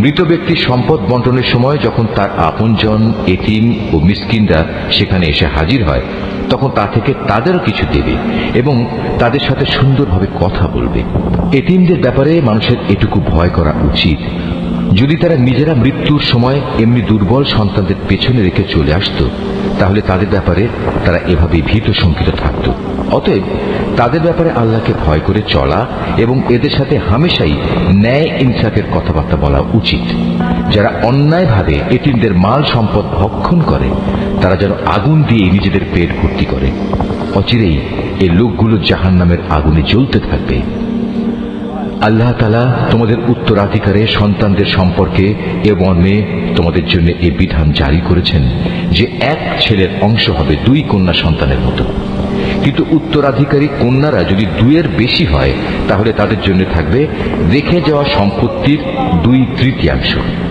মৃত ব্যক্তির সম্পদ বন্টনের সময় যখন তার আপনজন, এতিম ও মিসকিনরা সেখানে এসে হাজির হয়, তখন তা থেকে তাদেরও কিছু দেবে এবং তাদের সাথে সুন্দরভাবে কথা বলবে। এতিমদের ব্যাপারে মানুষের এটুকু ভয় করা উচিত, যদি তারা নিজেরা মৃত্যুর সময় এমনি দুর্বল সন্তানদের পেছনে রেখে চলে আসত, তাহলে তাদের ব্যাপারে তারা এভাবে ভীত শঙ্কিত থাকত। অতএব তাদের ব্যাপারে আল্লাহকে ভয় করে চলা এবং এদের সাথে হামেশাই ন্যায় ইনসাফের কথাবার্তা বলা উচিত। যারা অন্যায়ভাবে এতিমদের মাল সম্পদ ভক্ষণ করে, তারা যেন আগুন দিয়ে নিজেদের পেট ভর্তি করে। অচিরেই এই লোকগুলো জাহান্নামের আগুনে জ্বলতে থাকবে। আল্লাহ তাআলা তোমাদের উত্তরাধিকারে সন্তানদের সম্পর্কে এ মর্মে তোমাদের জন্য এই বিধান জারি করেছেন যে এক ছেলের অংশ হবে 2 কন্যা সন্তানের মতো, কিন্তু উত্তরাধিকারী কন্যারা যদি 2-এর বেশি হয়, তাহলে তাদের জন্য থাকবে রেখে যাওয়া সম্পত্তির 2/3